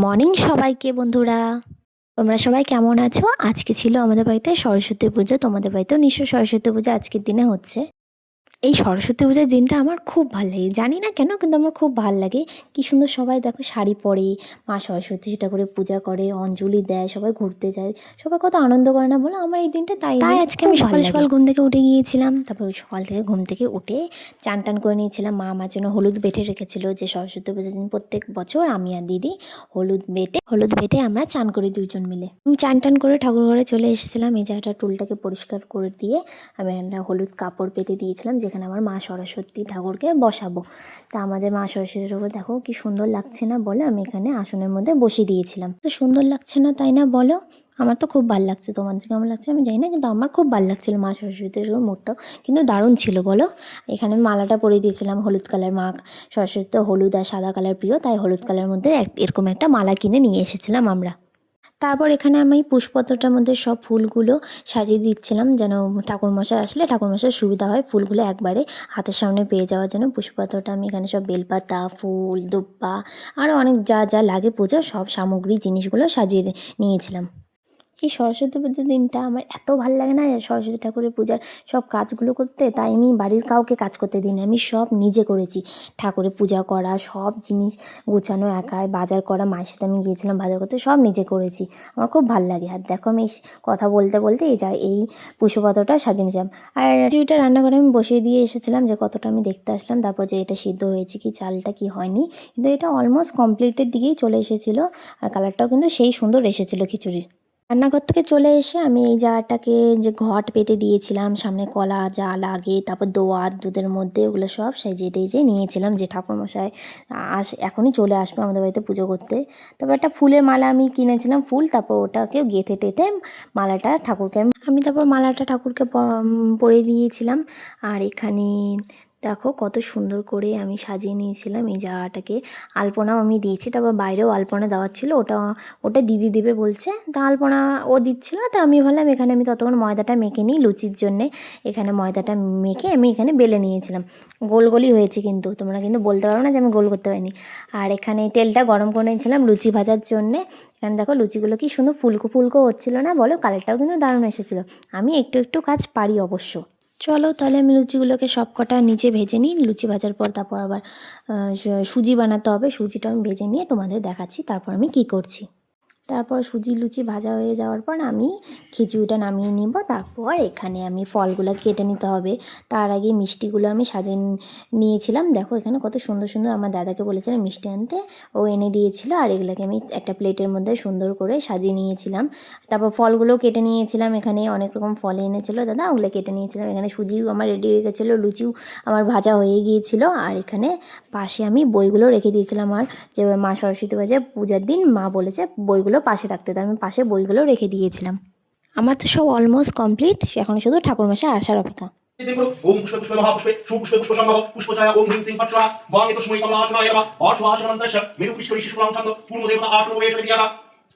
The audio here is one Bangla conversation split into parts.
মর্নিং সবাইকে বন্ধুরা। তোমরা সবাই কেমন আছো? আজকে ছিল আমাদের বাড়িতে সরস্বতী পুজো। তোমাদের বাড়িতেও নিশ্চয়ই সরস্বতী পুজো আজকের দিনে হচ্ছে। এই সরস্বতী পূজার দিনটা আমার খুব ভাল লাগে, জানি না কেন, কিন্তু আমার খুব ভাল লাগে। কী সুন্দর সবাই দেখো শাড়ি পরে মা সরস্বতী সেটা করে পূজা করে, অঞ্জলি দেয়, সবাই ঘুরতে যায়, সবাই কত আনন্দ করে না বলো। আমার এই দিনটা তাই আজকে আমি সকাল সকাল ঘুম থেকে উঠে গিয়েছিলাম। তারপর ওই সকাল থেকে ঘুম থেকে উঠে চান টান করে নিয়েছিলাম। মা আমার জন্য হলুদ বেটে রেখেছিল, যে সরস্বতী পুজোর দিন প্রত্যেক বছর আমি আর দিদি হলুদ বেটে আমরা চান করি দুইজন মিলে। আমি চান টান করে ঠাকুর ঘরে চলে এসেছিলাম। এই জায়গাটা টুলটাকে পরিষ্কার করে দিয়ে আমি একটা হলুদ কাপড় পেতে দিয়েছিলাম, যেখানে আমার মা সরস্বতী ঠাকুরকে বসাবো। তা আমাদের মা সরস্বতী ঠাকুর দেখো কি সুন্দর লাগছে না বলে, আমি এখানে আসনের মধ্যে বসিয়ে দিয়েছিলাম। তো সুন্দর লাগছে না তাই না বলো? আমার তো খুব ভালো লাগছে, তোমাদের কেমন লাগছে আমি জানি না, কিন্তু আমার খুব ভালো লাগছিলো মা সরস্বতীর মুখটাও কিন্তু দারুণ ছিল বলো। এখানে আমি মালাটা পরিয়ে দিয়েছিলাম হলুদ কালার। মা সরস্বতী তো হলুদ আর সাদা কালার প্রিয়, তাই হলুদ কালারের মধ্যে এরকম একটা মালা কিনে নিয়ে এসেছিলাম আমরা। তারপর এখানে আমি পুষ্পপত্রটার মধ্যে সব ফুলগুলো সাজিয়ে দিচ্ছিলাম, যেন ঠাকুরমশাই আসলে ঠাকুরমশাইয়ের সুবিধা হয় ফুলগুলো একবারে হাতের সামনে পেয়ে যাওয়ার জন্য। পুষ্পপত্রটা আমি এখানে সব বেলপাতা, ফুল, দুব্বা, আরও অনেক যা যা লাগে পুজোর সব সামগ্রী জিনিসগুলো সাজিয়ে নিয়েছিলাম। এই সরস্বতী পুজোর দিনটা আমার এত ভালো লাগে না, সরস্বতী ঠাকুরের পূজার সব কাজগুলো করতে। তাই আমি বাড়ির কাউকে কাজ করতে দিই না, আমি সব নিজে করেছি। ঠাকুরের পূজা করা, সব জিনিস গুছানো একাই, বাজার করা মায়ের সাথে আমি গিয়েছিলাম বাজার করতে, সব নিজে করেছি। আমার খুব ভালো লাগে। আর দেখো আমি কথা বলতে বলতে এই পুষ্পপাতাটা সাজিয়ে নিয়েছিলাম। আর এটা রান্নাঘরে আমি বসিয়ে দিয়ে এসেছিলাম, যে কতটা আমি দেখতে আসলাম, তারপর যে এটা সিদ্ধ হয়েছে কি চালটা কি হয়নি, কিন্তু এটা অলমোস্ট কমপ্লিটের দিকেই চলে এসেছিলো। আর কালারটাও কিন্তু সেই সুন্দর এসেছিলো খিচুড়ির। রান্নাঘর থেকে চলে এসে আমি এই জারটাকে যে ঘট পেতে দিয়েছিলাম, সামনে কলা যা লাগে, তারপর দোয়াত দুধের মধ্যে ওগুলো সব সাজিয়ে টেজে নিয়েছিলাম, যে ঠাকুরমশাই এখনই চলে আসবে আমাদের বাড়িতে পুজো করতে। তারপর একটা ফুলের মালা আমি কিনেছিলাম ফুল, তারপর ওটাকে গেঁথে টেথে মালাটা ঠাকুরকে আমি তারপর মালাটা ঠাকুরকে পরিয়ে দিয়েছিলাম। আর এখানে দেখো কত সুন্দর করে আমি সাজিয়ে নিয়েছিলাম এই জায়গাটাকে। আলপনাও আমি দিয়েছি, তারপর বাইরেও আলপনা দেওয়ার ছিল, ওটা দিদি দেবে বলছে, তা আলপনা ও দিচ্ছিল। তা আমি ভাবলাম এখানে আমি ততক্ষণ ময়দাটা মেখে নিই লুচির জন্যে। এখানে ময়দাটা মেখে আমি এখানে বেলে নিয়েছিলাম। গোল গোলই হয়েছে, কিন্তু তোমরা কিন্তু বলতে পারো না যে আমি গোল করতে পারিনি। আর এখানে তেলটা গরম করে নিয়েছিলাম লুচি ভাজার জন্যে। এখানে দেখো লুচিগুলো কি সুন্দর ফুলকো ফুলকো হচ্ছিলো না বলো, কালারটাও কিন্তু দারুণ এসেছিলো। আমি একটু একটু কাজ পারি অবশ্য। চলো তাহলে আমি লুচিগুলোকে সব কটা নিচে ভেজে নিই। লুচি ভাজার পর তারপর আবার সুজি বানাতে হবে, সুজিটা আমি ভেজে নিয়ে তোমাদের দেখাচ্ছি তারপর আমি কী করছি। তারপর সুজি লুচি ভাজা হয়ে যাওয়ার পর আমি খিচুড়িটা নামিয়ে নিব। তারপর এখানে আমি ফলগুলো কেটে নিতে হবে। তার আগে মিষ্টিগুলো আমি সাজিয়ে নিয়েছিলাম। দেখো এখানে কত সুন্দর সুন্দর, আমার দাদাকে বলেছিলাম মিষ্টি আনতে, ও এনে দিয়েছিল। আর এগুলোকে আমি একটা প্লেটের মধ্যে সুন্দর করে সাজিয়ে নিয়েছিলাম। তারপর ফলগুলোও কেটে নিয়েছিলাম, এখানে অনেক রকম ফল এনেছিল দাদা, ওগুলো কেটে নিয়েছিলাম। এখানে সুজিও আমার রেডি হয়ে গেছিলো, লুচিও আমার ভাজা হয়ে গিয়েছিলো। আর এখানে পাশে আমি বইগুলো রেখে দিয়েছিলাম। আর যে মা সরস্বতী পূজা পূজার দিন মা বলেছে বইগুলো পাশে রাখতে, তাই আমি পাশে বইগুলো রেখে দিয়েছিলাম। আমার তো সব অলমোস্ট কমপ্লিট, এখন শুধু ঠাকুরমশাই আসার অপেক্ষা। ওম পুষ্পে পুষ্পে মহাপুষ্পে সুপুষ্পে পুষ্পসম্ভব পুষ্পছায়া ওম হ্রিং শ্রীং ফট স্বাহা বাঙে তস্মৈ কমলাসনায় নমঃ অশ্বাসনন্তস্য মেরু পৃষ্ঠে শিশুলাম ছন্দ পূর্ণদেবতা আসনবেশ বিদ্যাতা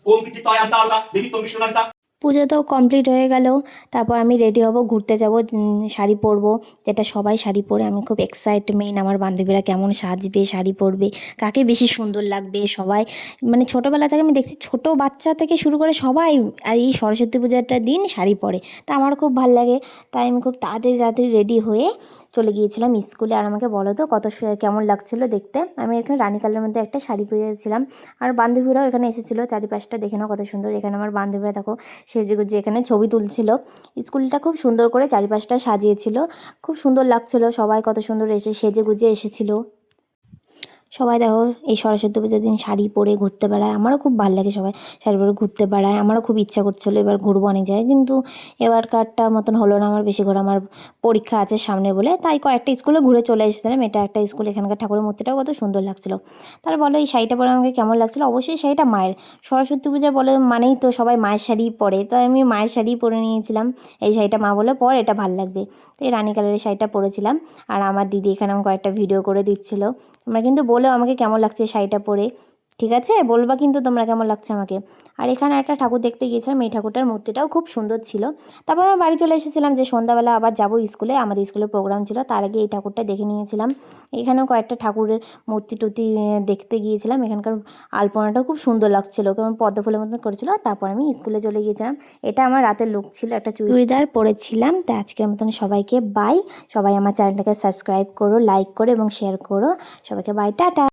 ওম কৃত্তিত্বায় আন্তারকা দেবিত্বং বিষ্ণুনান্তা। পুজোটাও কমপ্লিট হয়ে গেল। তারপর আমি রেডি হব, ঘুরতে যাব, শাড়ি পরবো, যেটা সবাই শাড়ি পরে। আমি খুব এক্সাইটমেন্ট, আমার বান্ধবীরা কেমন সাজবে, শাড়ি পরবে, কাকে বেশি সুন্দর লাগবে। সবাই মানে ছোটোবেলা থেকে আমি দেখছি, ছোটো বাচ্চা থেকে শুরু করে সবাই এই সরস্বতী পূজাটার দিন শাড়ি পরে, তা আমার খুব ভালো লাগে। তাই আমি খুব তাড়াতাড়ি রেডি হয়ে চলে গিয়েছিলাম স্কুলে। আর আমাকে বলো তো কেমন লাগছিলো দেখতে। আমি এখানে রানী কালারের মধ্যে একটা শাড়ি পরেছিলাম, আর বান্ধবীরাও এখানে এসেছিলো। চারিপাশটা দেখে নাও কত সুন্দর। এখানে আমার বান্ধবীরা দেখো সেজেগুজে এখানে ছবি তুলছিল। স্কুলটা খুব সুন্দর করে চারিপাশটা সাজিয়েছিল, খুব সুন্দর লাগছিল। সবাই কত সুন্দর সেজে গুজে এসেছিলো। সবাই দেখো এই সরস্বতী পূজার দিন শাড়ি পরে ঘুরতে বেড়ায়, আমারও খুব ভালো লাগে। সবাই শাড়ি পরে ঘুরতে বেড়ায়, আমারও খুব ইচ্ছা করছিলো এবার ঘুরবো অনেক জায়গায়, কিন্তু এবারকারটা মতন হলো না আমার বেশি ঘোরা। আমার পরীক্ষা আছে সামনে বলে তাই কয়েকটা স্কুলে ঘুরে চলে এসেছিলাম। এটা একটা স্কুল, এখানকার ঠাকুরের মূর্তিটাও কত সুন্দর লাগছিলো। তাহলে বলো এই শাড়িটা পরে আমাকে কেমন লাগছিলো? অবশ্যই শাড়িটা মায়ের, সরস্বতী পূজা বলে মানেই তো সবাই মায়ের শাড়িই পরে, তাই আমি মায়ের শাড়িই পরে নিয়েছিলাম। এই শাড়িটা মা বলে পর, এটা ভালো লাগবে, তো এই রানী কালারের শাড়িটা পরেছিলাম। আর আমার দিদি এখানে আমি কয়েকটা ভিডিও করে দিচ্ছিলো। তোমরা কিন্তু বলেও আমাকে কেমন লাগছে শাড়িটা পরে। ঠিক আছে, বলবা কিন্তু তোমরা কেমন লাগছে আমাকে। আর এখানে একটা ঠাকুর দেখতে গিয়েছিলাম, এই ঠাকুরটার মূর্তিটাও খুব সুন্দর ছিল। তারপর আমরা বাড়ি চলে এসেছিলাম, যে সন্ধ্যাবেলা আবার যাবো স্কুলে, আমাদের স্কুলের প্রোগ্রাম ছিল, তার আগে এই ঠাকুরটা দেখে নিয়েছিলাম। এখানেও কয়েকটা ঠাকুরের মূর্তি টুর্তি দেখতে গিয়েছিলাম। এখানকার আলপনাটাও খুব সুন্দর লাগছিলো, কেমন পদ্ম ফুলের মতন করেছিল। তারপর আমি স্কুলে চলে গিয়েছিলাম। এটা আমার রাতের লুক ছিল, একটা চুড়িদার পরেছিলাম। তো আজকের মতন সবাইকে বাই। সবাই আমার চ্যানেলটাকে সাবস্ক্রাইব করো, লাইক করো এবং শেয়ার করো। সবাইকে বাই, টাটা।